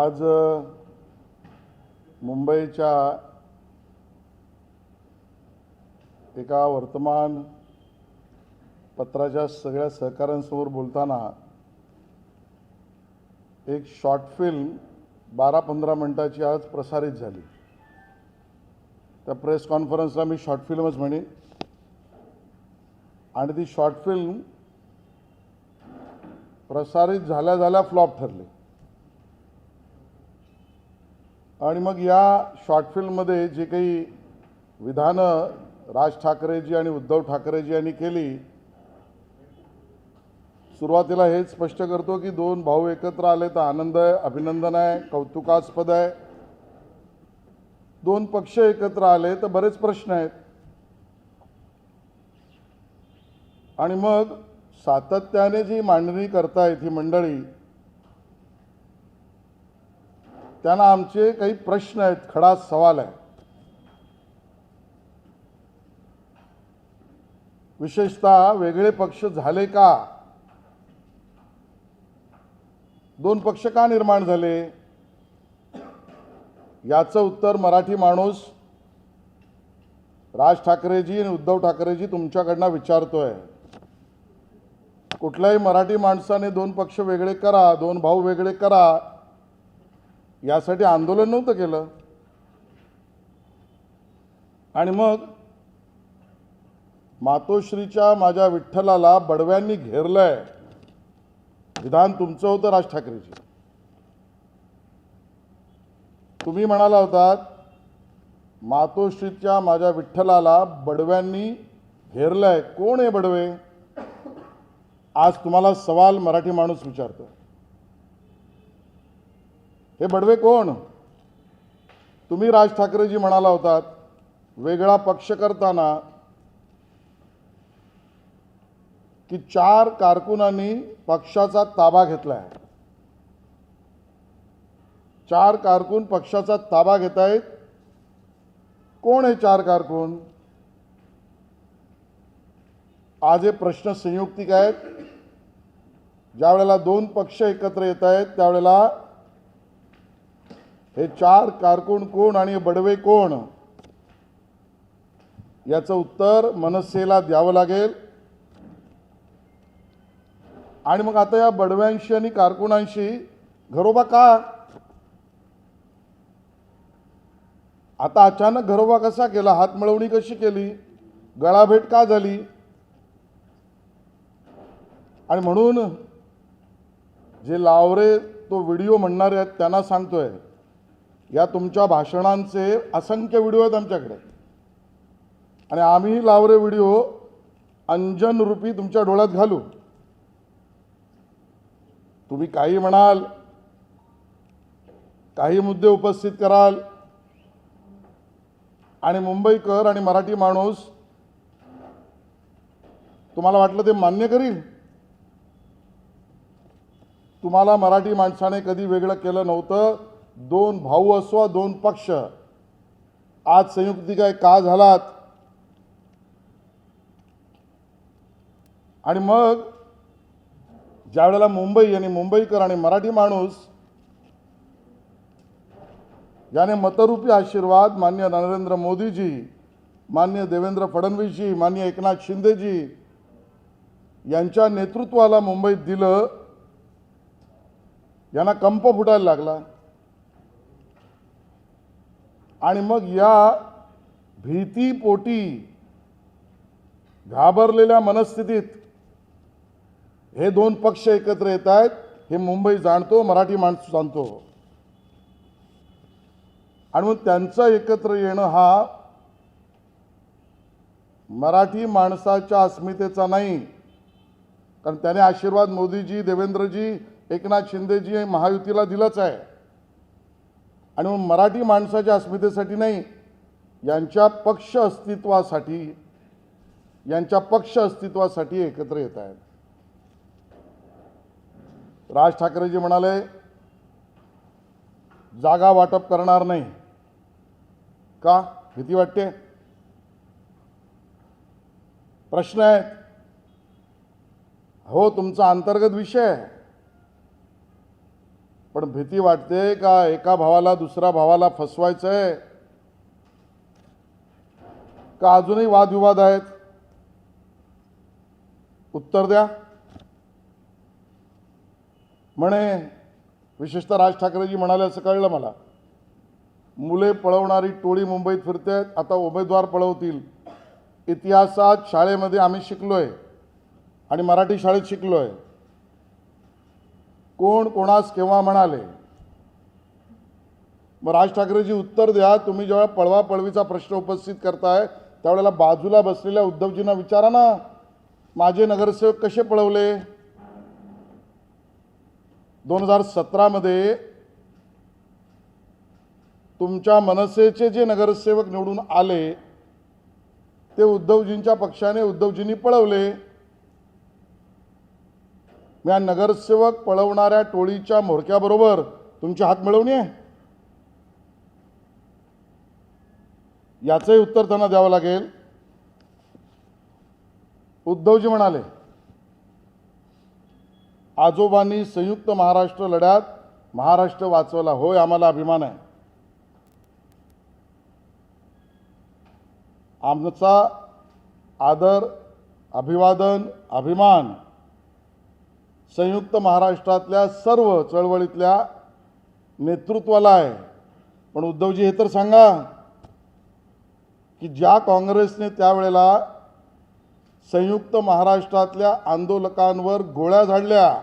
आज मुंबईच्या एका वर्तमान पत्राच्या सगळ्या सहकाऱ्यांसमोर बोलताना एक शॉर्ट फिल्म 12-15 मिनिटाची आज प्रसारित झाली। त्या प्रेस कॉन्फरन्सला मी शॉर्ट फिल्मच म्हणेन आणि ती शॉर्ट फिल्म प्रसारित झाल्या फ्लॉप ठरली। आणि मग या शॉर्ट फिल्ममध्ये जे काही विधानं राज ठाकरेजी आणि उद्धव ठाकरेजी यांनी केली, सुरुवातीला हेच स्पष्ट करतो की दोन भाऊ एकत्र आले तर आनंद आहे, अभिनंदन आहे, कौतुकास्पद आहे। दोन पक्ष एकत्र आले तर बरेच प्रश्न आहेत। आणि मग सातत्याने जी मांडणी करतायत ही मंडळी, त्यांना आमचे काही प्रश्न आहेत, खडा सवाल आहे। विशेषतः वेगळे पक्ष झाले का? दोन पक्ष का निर्माण झाले? याचं उत्तर मराठी माणूस राज ठाकरेजी आणि उद्धव ठाकरेजी तुमच्याकडनं विचारतोय। कुठल्याही मराठी माणसाने दोन पक्ष वेगळे करा, दोन भाऊ वेगळे करा यासाठी आंदोलन नव्हतं केलं। आणि मग मातोश्रीच्या माझ्या विठ्ठलाला बडव्यांनी घेरलंय, विधान तुमचं होतं राज ठाकरेजी। तुम्ही म्हणाला होतात मातोश्रीच्या माझ्या विठ्ठलाला बडव्यांनी घेरलंय। कोण आहे बडवे? आज तुम्हाला सवाल मराठी माणूस विचारतो, हे बडवे कोण? तुम्ही राज ठाकरेजी म्हणाला होतात वेगळा पक्ष करताना की 4 कारकुनांनी पक्षाचा ताबा घेतलाय। 4 कारकून पक्षाचा ताबा घेत आहेत। कोण आहे 4 कारकून? आज हे प्रश्न संयुक्तिक आहेत। ज्यावेळेला दोन पक्ष एकत्र येत आहेत त्यावेळेला हे 4 कारकून कोण आणि बडवे कोण याचं उत्तर मनसेला द्यावं लागेल। आणि मग आता या बडव्यांशी आणि कारकुनांशी घरोबा का? आता अचानक घरोबा कसा केला? हातमिळवणी कशी केली? गळाभेट का झाली? आणि म्हणून जे लावरे तो व्हिडिओ म्हणणारे आहेत त्यांना सांगतोय, या तुमच्या भाषणांचे असंख्य व्हिडिओ आहेत आमच्याकडे आणि आम्ही लावरे व्हिडिओ अंजन रूपी तुमच्या डोळ्यात घालू। तुम्ही काही म्हणाल, काही मुद्दे उपस्थित कराल आणि मुंबईकर आणि मराठी माणूस तुम्हाला वाटलं ते मान्य करील? तुम्हाला मराठी माणसाने कधी वेगळं केलं नव्हतं। दोन भाऊ असो, दोन पक्ष, आज संयुक्तिक का झालात? आणि मग ज्यावेळेला मुंबई आणि मुंबईकर आणि मराठी माणूस याने मतरूपी आशीर्वाद माननीय नरेंद्र मोदीजी, माननीय देवेंद्र फडणवीसजी, माननीय एकनाथ शिंदेजी यांच्या नेतृत्वाला मुंबईत दिलं, यांना कंप फुटायला लागला। आणि मग या भीतीपोटी घाबरलेल्या मनस्थितीत हे दोन पक्ष एकत्र येत आहेत, हे मुंबई जाणतो, मराठी माणूस जाणतो। आणि मग त्यांचं एकत्र येणं हा मराठी माणसाच्या अस्मितेचा नाही, कारण त्याने आशीर्वाद मोदीजी, देवेंद्रजी, एकनाथ शिंदेजी महायुतीला दिलंच आहे। आणि मग मराठी माणसाच्या अस्मितेसाठी नाही, यांच्या पक्ष अस्तित्वासाठी एकत्र येत आहेत। राज ठाकरेजी म्हणाले जागा वाटप करणार नाही का? भीती वाटते? प्रश्न आहेत। हो, तुमचा अंतर्गत विषय आहे। पण भीती वाटते का एका भावाला दुसऱ्या भावाला फसवायचं आहे का अजूनही वादविवाद आहेत? उत्तर द्या. म्हणे विशेषतः राज ठाकरेजी म्हणाले असं कळलं मला, मुले पळवणारी टोळी मुंबईत फिरते, आता उमेदवार पळवतील. इतिहासात शाळेमध्ये आम्ही शिकलोय आणि मराठी शाळेत शिकलोय, कोण कोणास केव्हा म्हणाले. मग राज ठाकरेजी उत्तर द्या. तुम्ही जेव्हा पळवापळवीचा प्रश्न उपस्थित करताय त्यावेळेला बाजूला बसलेल्या उद्धवजींना विचारा ना, माझे नगरसेवक कसे पळवले? 2017 मध्ये तुमच्या मनसेचे जे नगरसेवक निवडून आले ते उद्धवजींच्या पक्षाने उद्धवजींनी पळवले. या नगरसेवक पळवणाऱ्या टोळीच्या म्होरक्याबरोबर तुमची हात मिळवणी आहे? याचंही उत्तर त्यांना द्यावं लागेल. उद्धवजी म्हणाले, आजोबांनी संयुक्त महाराष्ट्र लढ्यात महाराष्ट्र वाचवला. होय, आम्हाला अभिमान आहे. आमचा आदर, अभिवादन, अभिमान संयुक्त महाराष्ट्रातल्या सर्व चळवळीतल्या नेतृत्वाला आहे. पण उद्धवजी हे तर सांगा की ज्या काँग्रेसने त्यावेळेला संयुक्त महाराष्ट्रातल्या आंदोलकांवर गोळ्या झाडल्या,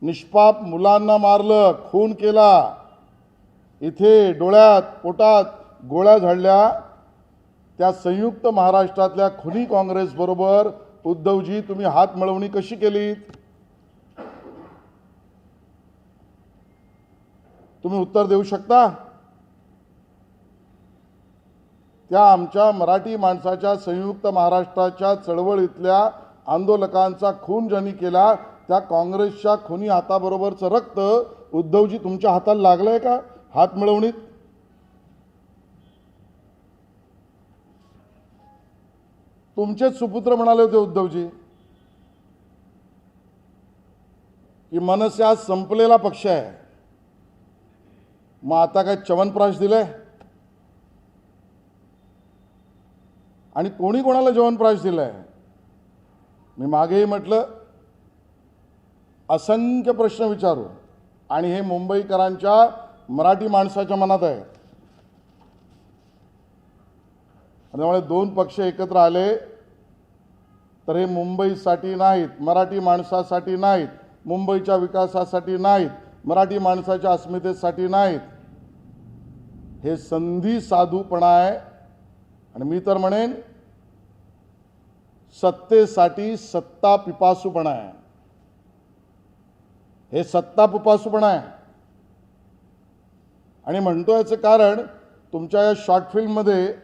निष्पाप मुलांना मारलं, खून केला, इथे डोळ्यात पोटात गोळ्या झाडल्या, त्या संयुक्त महाराष्ट्रातल्या खुनी काँग्रेसबरोबर उद्धवजी तुम्ही हात मिळवणी कशी केलीत? तुम्ही उत्तर देऊ शकता? त्या आमच्या मराठी माणसाच्या संयुक्त महाराष्ट्राच्या चळवळीतल्या आंदोलकांचा खून ज्यांनी केला त्या काँग्रेसच्या खुनी हाताबरोबरचं रक्त उद्धवजी तुमच्या हाताला लागलंय का हात मिळवणीत? तुमचेच सुपुत्र म्हणाले होते उद्धवजी की मनसे आज संपलेला पक्ष आहे. मग आता काय च्यवनप्राश दिलंय? आणि कोणी कोणाला च्यवनप्राश दिलंय? मी मागेही म्हटलं, असंख्य प्रश्न विचारू आणि हे मुंबईकरांच्या मराठी माणसाच्या मनात आहे. त्यामुळे दोन पक्ष एकत्र आले तर हे मुंबईसाठी नाहीत, मराठी माणसासाठी नाहीत, मुंबईच्या विकासासाठी नाहीत, मराठी माणसाच्या अस्मितेसाठी नाहीत. हे संधी साधूपणा आहे. आणि मी तर म्हणेन सत्तेसाठी सत्ता पिपासूपणा आहे. हे सत्ता पिपासूपणा आहे. आणि म्हणतो याचं कारण तुमच्या या शॉर्ट फिल्ममध्ये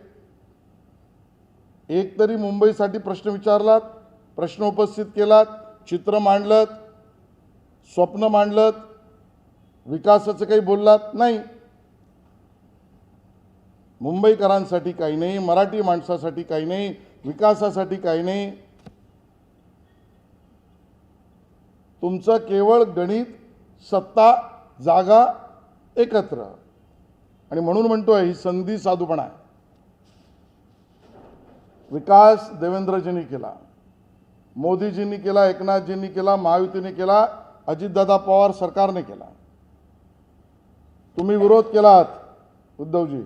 एक तरी मुंबईसाठी प्रश्न विचारलात, प्रश्न उपस्थित केलात, चित्र मांडलत, स्वप्न मांडलत, विकासाचं काही बोललात नाही. मुंबईकरांसाठी काही नाही, मराठी माणसासाठी काही नाही, विकासासाठी काही नाही. तुमचं केवळ गणित, सत्ता, जागा एकत्र. आणि म्हणून म्हणतोय ही संधी साधूपणा आहे. विकास देवेंद्रजींनी केला, मोदीजींनी केला, एकनाथजींनी केला, महायुतीने केला, अजितदादा पवार सरकारने केला. तुम्ही विरोध केलात उद्धवजी.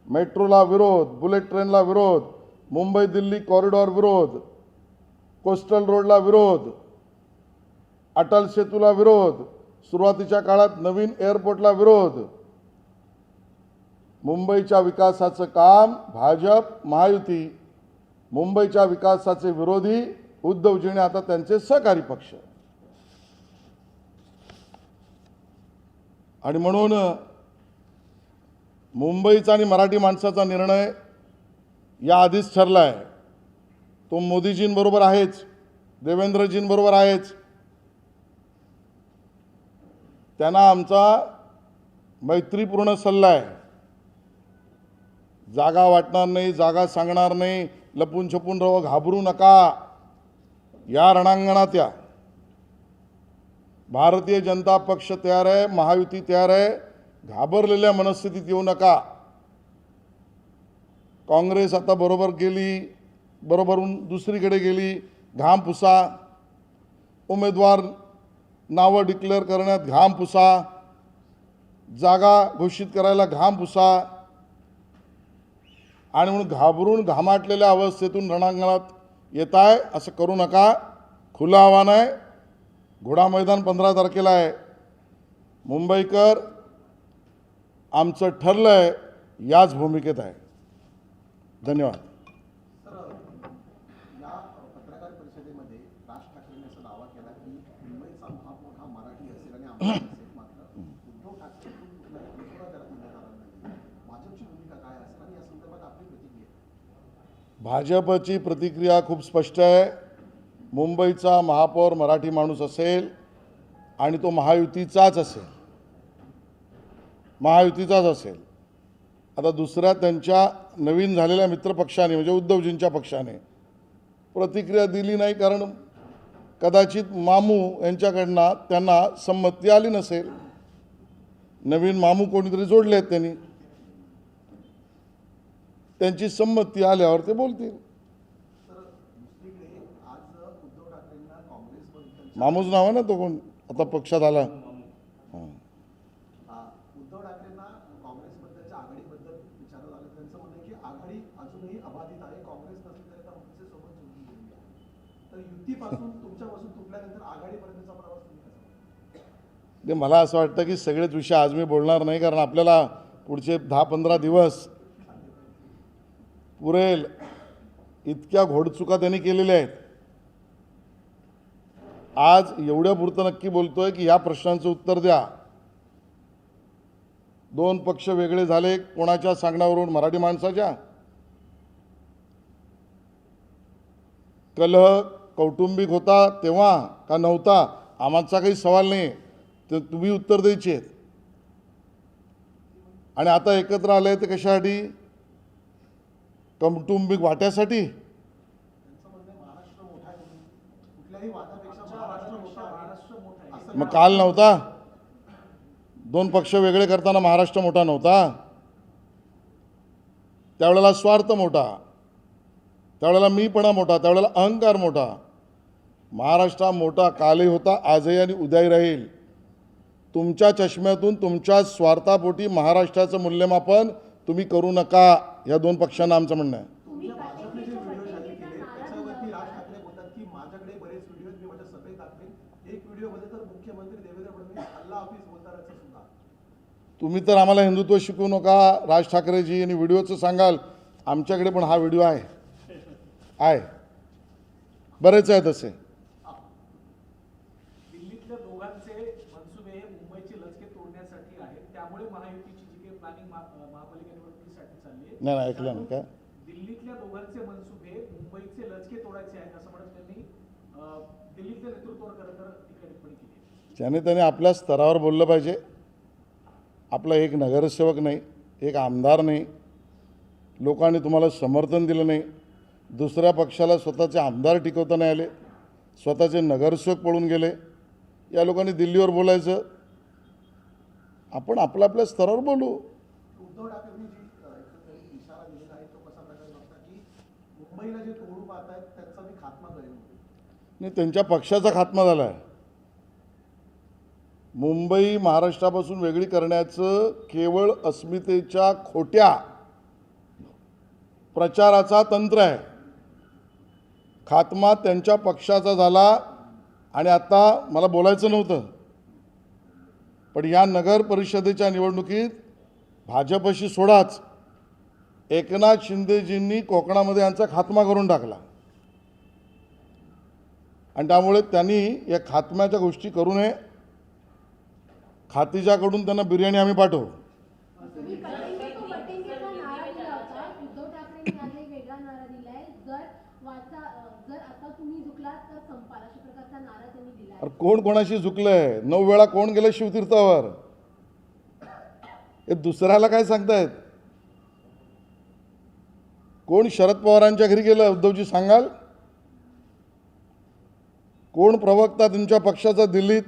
मेट्रोला विरोध, बुलेट ट्रेनला विरोध, मुंबई दिल्ली कॉरिडॉर विरोध, कोस्टल रोडला विरोध, अटल सेतूला विरोध, सुरुवातीच्या काळात नवीन एअरपोर्टला विरोध. मुंबईच्या विकासाचं काम भाजप, महायुती, मुंबईच्या विकासाचे विरोधी उद्धवजीने आता त्यांचे सहकारी पक्ष. आणि म्हणून मुंबईचा आणि मराठी माणसाचा निर्णय या आधीच ठरला आहे. तो मोदीजींबरोबर आहेच, देवेंद्रजींबरोबर आहेच. त्यांना आमचा मैत्रीपूर्ण सल्ला आहे. जागा वाटणार नाही, जागा सांगणार नाही, लपून छपून राहा, घाबरू नका, या रणांगणात या. भारतीय जनता पक्ष तयार आहे, महायुती तयार आहे. घाबरलेल्या मनस्थितीत येऊ नका. काँग्रेस आता बरोबर गेली, बरोबरून दुसरीकडे गेली. घाम पुसा. उमेदवार नावं डिक्लेअर करण्यात घाम पुसा. जागा घोषित करायला घाम पुसा. आणि म्हणून घाबरून घामाटलेल्या अवस्थेतून रणांगणात येत आहे असं करू नका. खुलं आव्हान आहे. घोडा मैदान 15 तारखेला आहे. मुंबईकर आमचं ठरलं आहे याच भूमिकेत आहे. धन्यवाद. या पत्रकार परिषदेमध्ये राज ठाकरेंनी असा दावा केला की मुंबईचा महापौर हा मराठी असेल आणि आमचा असेल. मात्र उद्धव ठाकरेंकडून कुठलाही दुसरा त्याला देण्यात आला नाही. भाजपची भूमिका काय असेल आणि या संदर्भात आपली प्रतिक्रिया? भाजपची प्रतिक्रिया खूप स्पष्ट आहे. मुंबईचा महापौर मराठी माणूस असेल आणि तो महायुतीचाच असेल. महायुतीचाच असेल. आता दुसऱ्या त्यांच्या नवीन झालेल्या मित्रपक्षाने म्हणजे उद्धवजींच्या पक्षाने प्रतिक्रिया दिली नाही, कारण कदाचित मामू यांच्याकडनं त्यांना संमती आली नसेल. नवीन मामू कोणीतरी जोडले आहेत त्यांनी. त्यांची संमती आल्यावर ते बोलतील. मामूच नाव आहे ना तो, कोण आता पक्षात आला. उद्धव ठाकरेंना काँग्रेसबद्दलच्या आघाडीबद्दल विचारलं आलं. त्यांचं म्हणणं आहे की आघाडी अजूनही अबाधित आहे. काँग्रेस नसली तरी आता मनसेसोबत जोडली गेली आहे. तर युतीपासून तुमच्यापासून तुटल्यानंतर आघाडीपर्यंतचा प्रवास तुम्ही कसा? ते मला असं वाटतं की सगळेच विषय आज मी बोलणार नाही, कारण आपल्याला पुढचे 10-15 दिवस पुरेल इतक्या घोडचुका त्यांनी केलेल्या आहेत. आज एवढ्यापुरतं नक्की बोलतोय की ह्या प्रश्नांचं उत्तर द्या. 2 पक्ष वेगळे झाले कोणाच्या सांगण्यावरून? मराठी माणसाच्या. कलह कौटुंबिक होता तेव्हा का नव्हता आमचा काही सवाल नाही, ते तुम्ही उत्तर द्यायचे आहेत. आणि आता एकत्र आले ते कशासाठी? कौटुंबिक वाट्यासाठी. मग काल नव्हता? 2 पक्ष वेगळे करताना महाराष्ट्र मोठा नव्हता? त्यावेळेला स्वार्थ मोठा, त्यावेळेला मीपणा मोठा, त्यावेळेला अहंकार मोठा. महाराष्ट्र मोठा कालही होता, आजही आणि उद्याही राहील. तुमच्या चष्म्यातून तुमच्या स्वार्थापोटी महाराष्ट्राचं मूल्यमापन तुम्ही करू नका. या 2 पक्षांना आमचं म्हणणं आहे. भाजपने जे व्हिडिओ जाहीर केले त्याच्यावरती राज ठाकरे बोलतात की माझ्याकडे बरेच व्हिडिओ मी माझ्या सभेत दाखवेन. एक व्हिडिओमध्ये तर मुख्यमंत्री देवेंद्र फडणवीस अल्ला हाफिज बोलतानाचं सुद्धा. तुम्ही तर आम्हाला हिंदुत्व शिकवू नका राज ठाकरेजी, आणि व्हिडिओचं सांगाल. आमच्याकडे पण हा व्हिडिओ आहे. बरेच आहेत असे. दिल्लीतल्या दोघांचे मनसुबे हे मुंबईचे लचके तोडण्यासाठी आहेत. त्यामुळे महायुतीची जी काही प्लॅनिंग महापालिका निवडणुकीसाठी चालली आहे. नाही ऐकलं ना काय? दिल्लीतल्या दोघांचे मनसुबे मुंबईचे लचके तोडायचे आहेत असं म्हणत त्यांनी दिल्लीतल्या नेतृत्वावर खरं तर टीका टिप्पणी केली. त्याने आपल्या स्तरावर बोललं पाहिजे. आपला एक नगरसेवक नाही, एक आमदार नाही, लोकांनी तुम्हाला समर्थन दिलं नाही. दुसऱ्या पक्षाला स्वतःचे आमदार टिकवता नाही आले, स्वतःचे नगरसेवक पळून गेले. या लोकांनी दिल्लीवर बोलायचं. आपण आपल्या स्तरावर बोलू. उद्धव ठाकरेंनी जी इशारा दिलेला आहे तो कसा प्रकारे बघता की मुंबईला जे तोडू पाहत आहेत त्यांचा मी खात्मा करेन? नाही, त्यांच्या पक्षाचा खात्मा झाला आहे. मुंबई महाराष्ट्रापासून वेगळी करण्याचं केवळ अस्मितेच्या खोट्या प्रचाराचा तंत्र आहे. खात्मा त्यांच्या पक्षाचा झाला. आणि आता मला बोलायचं नव्हतं, पण या नगर परिषदेच्या निवडणुकीत भाजपशी सोडाच, एकनाथ शिंदेजींनी कोकणामध्ये यांचा खात्मा करून टाकला. आणि त्यामुळे त्यांनी या खात्म्याच्या गोष्टी करू नये. खातीजाकडून त्यांना बिर्याणी आम्ही पाठवू. अरे कोण कोणाशी झुकलंय? 9 वेळा कोण गेलं शिवतीर्थावर? हे दुसऱ्याला काय सांगतायत? कोण शरद पवारांच्या घरी गेलं उद्धवजी सांगाल? कोण प्रवक्ता तुमच्या पक्षाचा दिल्लीत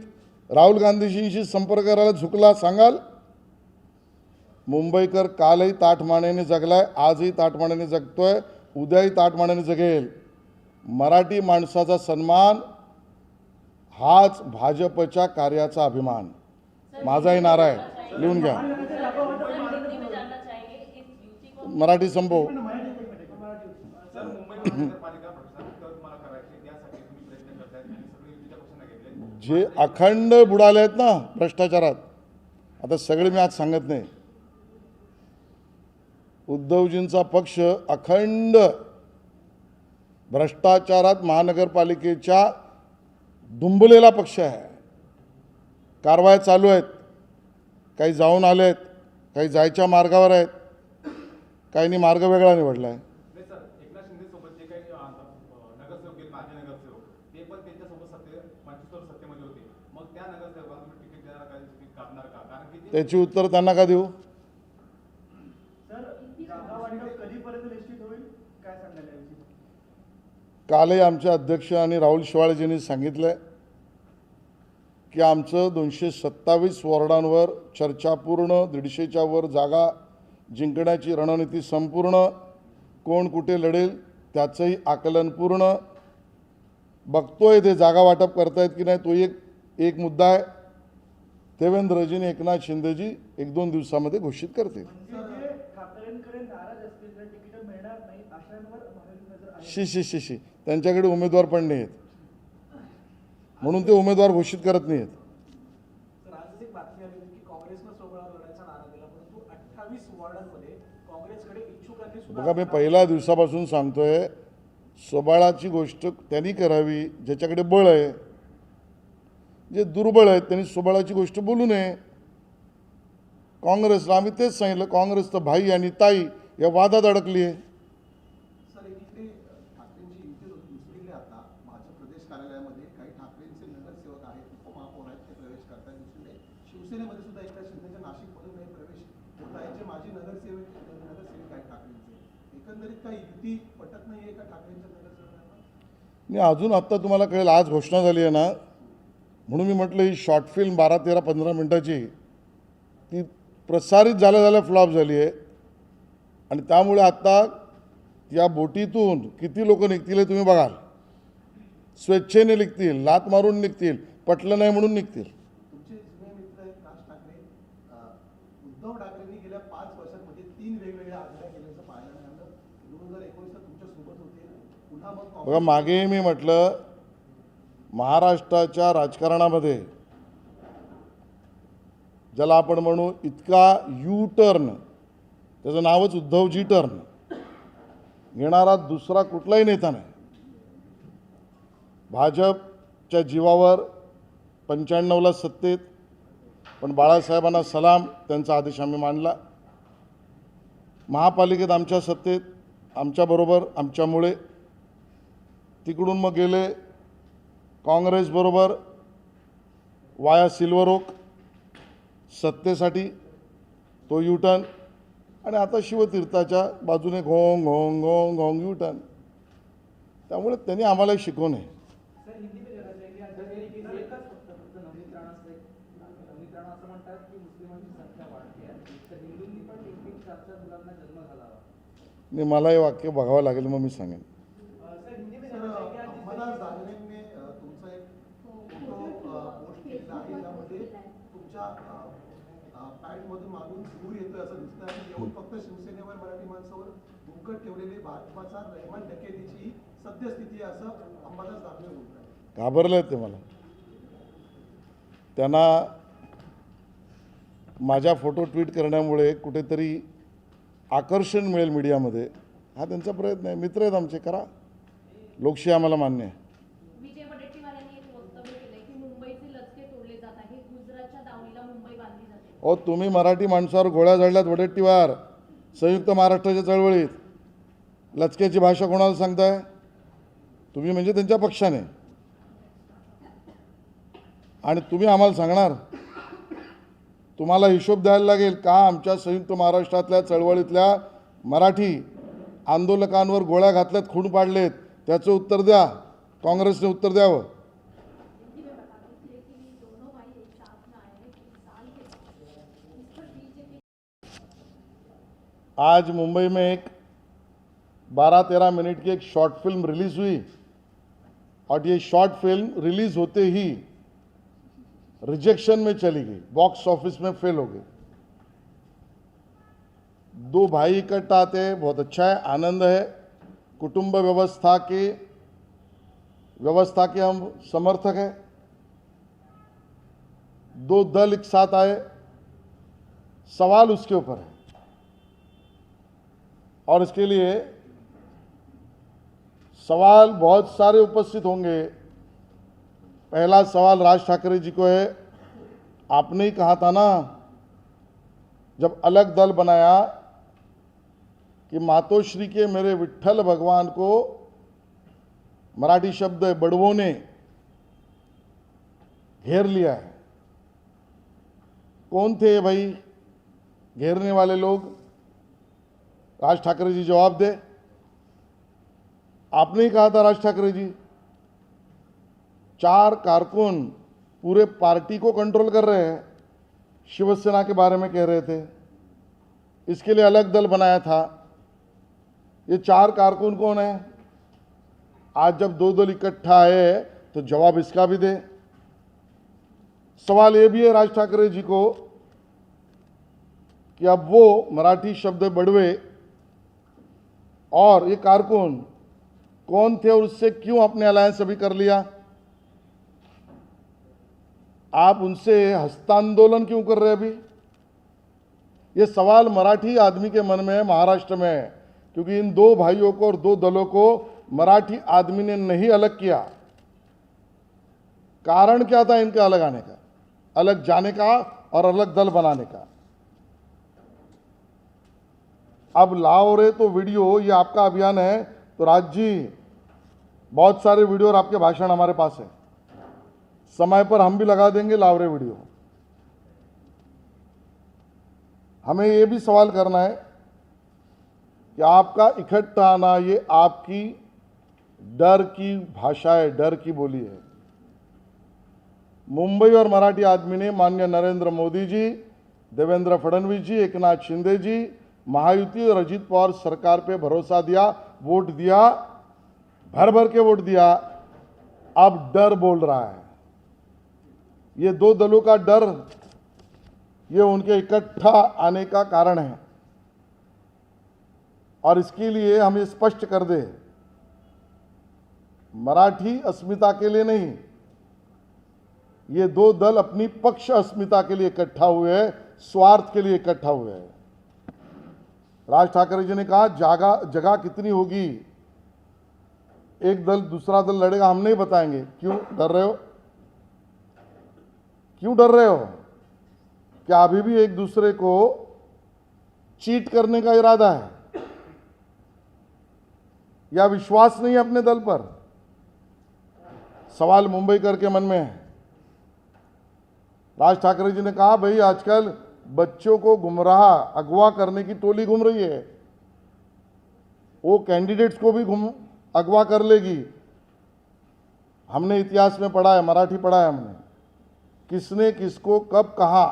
राहुल गांधीजींशी संपर्क करायला झुकला सांगाल? मुंबईकर कालही ताठमानेने जगलाय, आजही ताठमानेने जगतोय, उद्याही ताठमानेने जगेल. मराठी माणसाचा सन्मान हाच भाजपच्या कार्याचा अभिमान. माझाही नारा आहे, लिहून घ्या. मराठी संपव. सर, मुंबई महानगरपालिका भ्रष्टाचार तुम्हाला करायचे त्यासाठी तुम्ही प्रयत्न करतायत आणि सगळे युतीच्या पक्षांना घेतले. जे अखंड बुडाले आहेत ना भ्रष्टाचारात, आता सगळे मी आज सांगत नाही. उद्धवजींचा पक्ष अखंड भ्रष्टाचारात महानगरपालिकेच्या दुंबलेला पक्ष आहे. कारवाया चालू आहेत, काही जाऊन आले आहेत, काही जायच्या मार्गावर आहेत, काहींनी मार्ग वेगळा निवडला आहे. नाही सर, एकनाथ शिंदे सोबत जे काही नगरसेवक आहेत, माजी नगरसेवक, ते पण त्यांच्यासोबत 25 वर्ष सत्तेमध्ये होते. मग त्या नगरसेवकांना तुम्ही तिकीट देणार का, तिकीट कापणार का? कारण की ते त्याची उत्तर त्यांना का देऊ? सर, जागा वाटप कधीपर्यंत निश्चित होईल, काय सांगाल याविषयी? कालही आमचे अध्यक्ष आणि राहुल शेवाळेजींनी सांगितलं की आमचं 227 वॉर्डांवर चर्चा पूर्ण, 150च्या वर जागा जिंकण्याची रणनीती संपूर्ण, कोण कुठे लढेल त्याचंही आकलन पूर्ण. बघतोय ते जागा वाटप करतायत की नाही, तो एक मुद्दा आहे. देवेंद्रजीने एकनाथ शिंदेजी 1-2 दिवसामध्ये घोषित करतील. म्हणजे जे ठाकरेंकडे नाराज असतील तर तिकीट मिळणार नाही अशांवर महाराष्ट्र नजर आहे. शी त्यांच्याकडे उमेदवार पण नाही आहेत, म्हणून ते उमेदवार घोषित करत नाही आहेत. तर आजच एक बातमी आली होती की काँग्रेसनं सोबळावर लढायचा नारा दिला, परंतु 28 वॉर्डांमध्ये काँग्रेसकडे इच्छुकांनी सुद्धा बघा, मी पहिल्या दिवसापासून सांगतोय, स्वबळाची गोष्ट त्यांनी करावी ज्याच्याकडे बळ आहे. जे दुर्बळ आहेत त्यांनी स्वबळाची गोष्ट बोलू नये. काँग्रेसला आम्ही तेच सांगितलं, काँग्रेस तर भाई आणि ताई या वादात अडकली आहे. सर, एकीकडे ठाकरेंची युती दुसरीकडे आता भाजप प्रदेश कार्यालयामध्ये काही ठाकरेंचे नगरसेवक आहेत, उपमहापौर आहेत, ते प्रवेश करतात. दुसरीकडे शिवसेनेमध्ये सुद्धा एकनाथ शिंदेच्या नाशिकमधून काही प्रवेश होत आहेत, जे माजी नगरसेवक आहेत ठाकरेंचे. एकंदरीत काही युती पटत नाहीये का ठाकरेंच्या नगरसेवकांना? नाही, अजून आत्ता तुम्हाला कळेल, आज घोषणा झाली आहे ना, म्हणून मी म्हटलं ही शॉर्ट फिल्म 12-13-15 मिनटाची ती प्रसारित झाल्या फ्लॉप झाली आहे. आणि त्यामुळे आत्ता या बोटीतून किती लोक निघतील हे तुम्ही बघाल. स्वेच्छेने निघतील, लात मारून निघतील, पटलं नाही म्हणून निघतील. तुमचे जुने मित्र आहेत राज ठाकरे. उद्धव ठाकरेंनी गेल्या 5 वर्षांमध्ये 3 वेगवेगळ्या आघाड्या केल्याचं पाहायला मिळालं. 2019 तुमच्या सोबत होते, पुन्हा मग बघा, मागे मी म्हटलं महाराष्ट्राच्या राजकारणामध्ये ज्याला आपण म्हणू इतका यू टर्न, त्याचं नावच उद्धवजी टर्न घेणारा दुसरा कुठलाही नेता नाही. भाजपच्या जीवावर 95ला सत्तेत, पण बाळासाहेबांना सलाम, त्यांचा आदेश आम्ही मानला. महापालिकेत आमच्या सत्तेत, आमच्याबरोबर, आमच्यामुळे. तिकडून मग गेले काँग्रेसबरोबर वाया सिल्वर ओक सत्तेसाठी, तो युटर्न, आणि आता शिवतीर्थाच्या बाजूने घोंग घोंग घोंग घोंग युटर्न. त्यामुळे त्यांनी आम्हाला शिकवून आहे. सर, हिंदी में कहना चाहिए अंदर की एकच फक्त नवनीत राणा असं म्हणतात की मुस्लिमांची संख्या वाढते आहे, तर हिंदूंनी पण 1-4 मुलांना जन्म घालावा. आणि मला हे वाक्य बघावं लागेल, मग मी सांगेन. सर, हिंदी में सर, कहना चाहिए कि आज अंबादास दानवेंनी तुमचा एक फोटो पोस्ट केलेला आहे, त्यामध्ये तुमच्या पॅन्टमधून मागून धूर येतोय असं दिसतं आणि येऊन फक्त शिवसेनेवर, मराठी माणसावर भूकट ठेवलेली भाजपाचा रहमान डकेतीची सद्यस्थिती आहे असं अंबादास दानवे बोलतात. घाबरले आहेत ते मला. त्यांना माझ्या फोटो ट्विट करण्यामुळे कुठेतरी आकर्षण मिळेल मीडियामध्ये, हा त्यांचा प्रयत्न आहे. मित्र आहेत आमचे, करा. लोकशाही आम्हाला मान्य आहे. विजय वडेट्टीवारांनी एक वक्तव्य केलंय की मुंबईचे लचके तोडले जात आहे, गुजरातच्या दावणीला मुंबई बांधली जाते. ओ, तुम्ही मराठी माणसावर गोळ्या झाडल्यात वडेट्टीवार संयुक्त महाराष्ट्राच्या चळवळीत. लचक्याची भाषा कोणाला सांगताय तुम्ही? म्हणजे त्यांच्या पक्षाने. आणि तुम्ही आम्हाला सांगणार, तुम्हाला हिशोब द्यायला लागेल का आमच्या संयुक्त महाराष्ट्रातल्या चळवळीतल्या मराठी आंदोलकांवर गोळ्या घातल्यात, खून पाडलेत, त्याचं उत्तर द्या. काँग्रेसने उत्तर द्यावं. हिंदी में बता दीजिए कि दोनों भाई एक आज मुंबई में एक 12-13 मिनट की एक शॉर्ट फिल्म रिलीज हुई और ये शॉर्ट फिल्म रिलीज होते ही रिजेक्शन में चली गई, बॉक्स ऑफिस में फेल हो गई। दो भाई इकट्ठा आते हैं, बहुत अच्छा है, आनंद है। कुटुंब व्यवस्था के हम समर्थक हैं। दो दल एक साथ आए, सवाल उसके ऊपर है और इसके लिए सवाल बहुत सारे उपस्थित होंगे। पहला सवाल राज ठाकरे जी को है। आपने ही कहा था ना जब अलग दल बनाया कि मातोश्री के मेरे विठ्ठल भगवान को मराठी शब्द है बड़वों ने घेर लिया है। कौन थे भाई घेरने वाले लोग? राज ठाकरे जी जवाब दे। आपने ही कहा था राज ठाकरे जी, 4 कारकुन पूरे पार्टी को कंट्रोल कर रहे हैं, शिवसेना के बारे में कह रहे थे, इसके लिए अलग दल बनाया था। ये 4 कारकुन कौन है? आज जब दो दल इकट्ठा है तो जवाब इसका भी दे। सवाल ये भी है राज ठाकरे जी को कि अब वो मराठी शब्द बड़वे और ये कारकुन कौन थे और उससे क्यों आपने अलायंस अभी कर लिया? आप उनसे हस्तांदोलन क्यों कर रहे हैं अभी? ये सवाल मराठी आदमी के मन में है, महाराष्ट्र में है, क्योंकि इन दो भाइयों को और दो दलों को मराठी आदमी ने नहीं अलग किया। कारण क्या था इनका अलग आने का, अलग जाने का और अलग दल बनाने का? अब लाओ रे तो वीडियो, ये आपका अभियान है तो राज जी बहुत सारे वीडियो और आपके भाषण हमारे पास है, समय पर हम भी लगा देंगे लाओ रे वीडियो। हमें ये भी सवाल करना है कि आपका इकट्ठा आना ये आपकी डर की भाषा है, डर की बोली है। मुंबई और मराठी आदमी ने माननीय नरेंद्र मोदी जी, देवेंद्र फडणवीस जी, एकनाथ शिंदे जी, महायुति और अजित पवार सरकार पे भरोसा दिया, वोट दिया, भर भर के वोट दिया। अब डर बोल रहा है। ये दो दलों का डर, ये उनके इकट्ठा आने का कारण है और इसके लिए हम ये स्पष्ट कर दें, मराठी अस्मिता के लिए नहीं, ये दो दल अपनी पक्ष अस्मिता के लिए इकट्ठा हुए हैं, स्वार्थ के लिए इकट्ठा हुए हैं। राज ठाकरे जी ने कहा जगह कितनी होगी, एक दल दूसरा दल लड़ेगा, हम नहीं बताएंगे। क्यों डर रहे हो? क्यों डर रहे हो? क्या अभी भी एक दूसरे को चीट करने का इरादा है या विश्वास नहीं है अपने दल पर? सवाल मुंबई करके मन में है। राज ठाकरे जी ने कहा भाई आजकल बच्चों को गुमराह अगवा करने की टोली घूम रही है, वो कैंडिडेट्स को भी अगवा कर लेगी। हमने इतिहास में पढ़ा है, मराठी पढ़ा है हमने, किसने किसको कब कहा,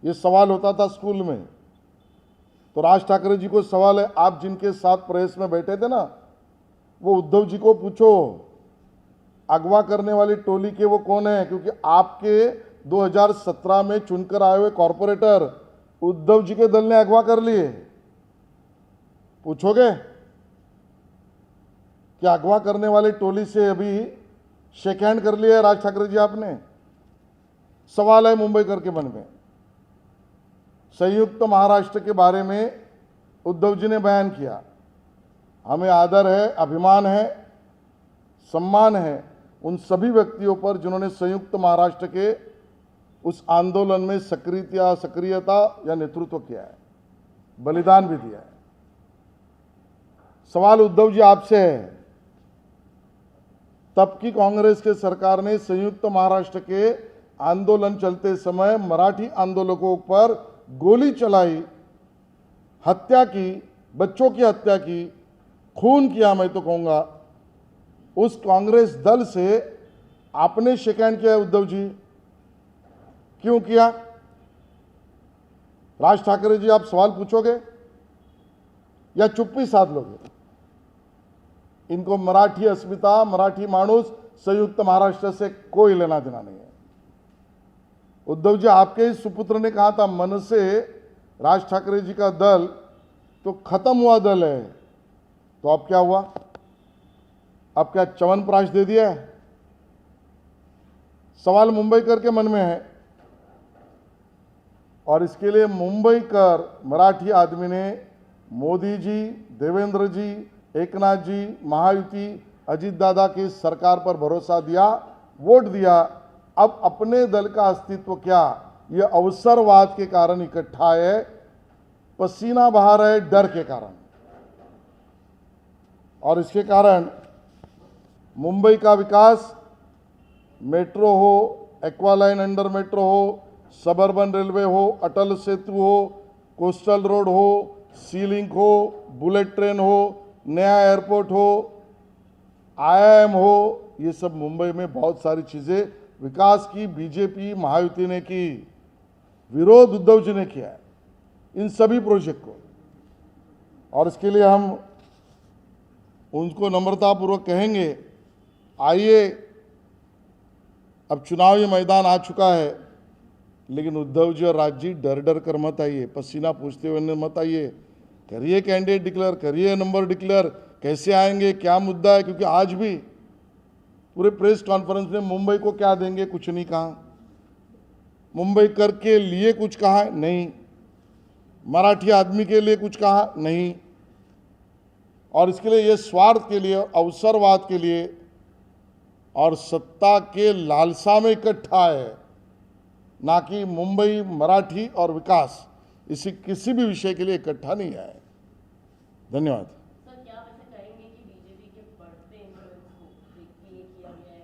ये सवाल होता था स्कूल में। तो राज ठाकरे जी को सवाल है, आप जिनके साथ प्रेस में बैठे थे ना, वो उद्धव जी को पूछो अगवा करने वाली टोली के वो कौन है, क्योंकि आपके 2017 में चुनकर आए हुए कॉरपोरेटर उद्धव जी के दल ने अगवा कर लिए। पूछोगे कि अगवा करने वाली टोली से अभी शेक हैंड कर लिया है राज ठाकरे जी आपने? सवाल है मुंबई करके मन में। संयुक्त महाराष्ट्र के बारे में उद्धव जी ने बयान किया, हमें आदर है, अभिमान है, सम्मान है उन सभी व्यक्तियों पर जिन्होंने संयुक्त महाराष्ट्र के उस आंदोलन में सक्रियता या नेतृत्व किया है, बलिदान भी दिया है। सवाल उद्धव जी आपसे है, तब की कांग्रेस के सरकार ने संयुक्त महाराष्ट्र के आंदोलन चलते समय मराठी आंदोलकों पर गोली चलाई, हत्या की, बच्चों की हत्या की, खून किया। मैं तो कहूंगा उस कांग्रेस दल से आपने शेक हैंड किया है उद्धव जी, क्यों किया? राज ठाकरे जी आप सवाल पूछोगे? या चुप्पी साध लोगे? इनको मराठी अस्मिता, मराठी माणूस, संयुक्त महाराष्ट्र से कोई लेना देना नहीं है। उद्धव जी, आपके ही सुपुत्र ने कहा था मन से राज ठाकरे जी का दल तो खत्म हुआ दल है, तो अब क्या हुआ? अब क्या च्यवनप्राश दे दिया है? सवाल मुंबईकर के मन में है और इसके लिए मुंबईकर मराठी आदमी ने मोदी जी, देवेंद्र जी, एकनाथ जी, महायुति, अजीत दादा की सरकार पर भरोसा दिया, वोट दिया। अब अपने दल का अस्तित्व क्या, ये अवसरवाद के कारण इकट्ठा है, पसीना बहा रहे डर के कारण। और इसके कारण मुंबई का विकास, मेट्रो हो, एक्वालाइन अंडर मेट्रो हो, सबर्बन रेलवे हो, अटल सेतु हो, कोस्टल रोड हो, सी लिंक हो, बुलेट ट्रेन हो, नया एयरपोर्ट हो, IIM हो, ये सब मुंबई में बहुत सारी चीज़ें विकास की बीजेपी महायुति ने की, विरोध उद्धव जी ने किया है इन सभी प्रोजेक्ट को। और इसके लिए हम उनको नम्रतापूर्वक कहेंगे, आइए, अब चुनावी मैदान आ चुका है, लेकिन उद्धव जी और राज जी डर डर कर मत आइए, पसीना पूछते हुए मत आइए, करिए कैंडिडेट डिक्लेयर, करिए नंबर डिक्लेयर, कैसे आएंगे, क्या मुद्दा है, क्योंकि आज भी पूरे प्रेस कॉन्फ्रेंस में मुंबई को क्या देंगे कुछ नहीं कहा, मुंबई कर के लिए कुछ कहा नहीं, मराठी आदमी के लिए कुछ कहा नहीं। और इसके लिए ये स्वार्थ के लिए, अवसरवाद के लिए और सत्ता के लालसा में इकट्ठा है, ना कि मुंबई, मराठी और विकास, इसी किसी भी विषय के लिए इकट्ठा नहीं है। धन्यवाद। सर, क्या वैसे कहेंगे कि बीजेपी के बढ़ते इन्फ्लुएंस को ये किया गया है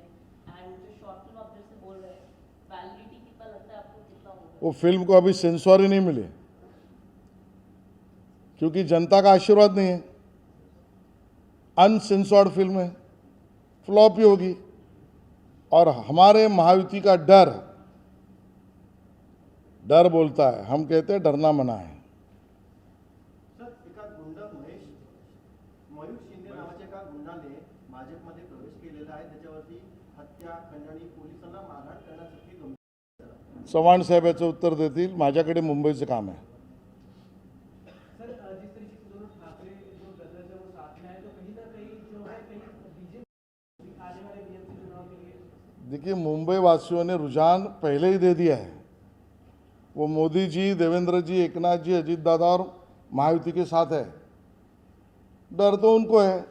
एंड जो शॉर्ट फिल्म आप जैसे बोल रहे हैं, वैलिडिटी कितना लगता है आपको, कितना होगा? वो फिल्म को अभी सेंसर ही नहीं मिले, क्योंकि जनता का आशीर्वाद नहीं है, अनसेंसर्ड फिल्म है, फ्लॉप ही होगी। और हमारे महायुति का डर बोलता है, हम कहते हैं डरना मना है। सर, एका गुंड मयूर शिंदे नावाच्या एका गुंडाने भाजपमध्ये प्रवेश केलेला आहे, त्याच्यावरती हत्या, खंडणी, पोलिसांना मारहाण करण्यासाठी गंभीर चव्हाण साहेब याचं उत्तर देतील, माझ्याकडे मुंबईचं काम आहे। सर, जिस तरीके से दोनों ठाकरे जो ब्रदर्स है वो साथ में आए, तो कहीं ना कहीं जो है कहीं बीजेपी आने वाले बीएमसी चुनाव के लिए देखिए, मुंबई वासियों ने रुझान पहले ही दे दिया है, वो मोदी जी, देवेंद्र जी, एकनाथ जी, अजीत दादा और महायुति के साथ है। डर तो उनको है,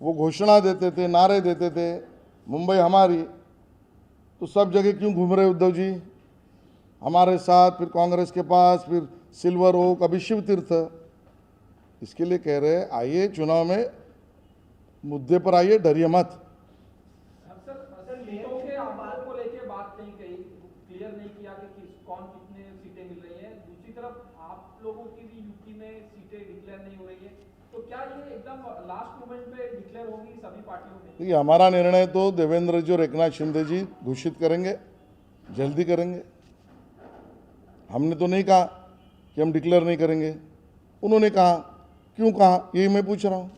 वो घोषणा देते थे, नारे देते थे, मुंबई हमारी, तो सब जगह क्यों घूम रहे उद्धव जी? हमारे साथ, फिर कांग्रेस के पास, फिर सिल्वर ओक, अभी शिव तीर्थ। इसके लिए कह रहे हैं, आइए चुनाव में मुद्दे पर आइए, डरिए मत। सर, नेताओं के आभार को लेके बात नहीं कही, क्लियर नहीं किया कि कौन कितने सीटें मिल रही है। दूसरी तरफ आप लोगों की भी यूपी में सीटें डिक्लेयर नहीं हो रही है, तो क्या ये एकदम लास्ट मोमेंट पे डिक्लेयर होगी सभी पार्टियों में? देखिए, हमारा निर्णय तो देवेंद्र जी और एकनाथ शिंदे जी घोषित करेंगे, जल्दी करेंगे। हमने तो नहीं कहा कि हम डिक्लेयर नहीं करेंगे, उन्होंने कहा, क्यों कहा, यही मैं पूछ रहा हूँ।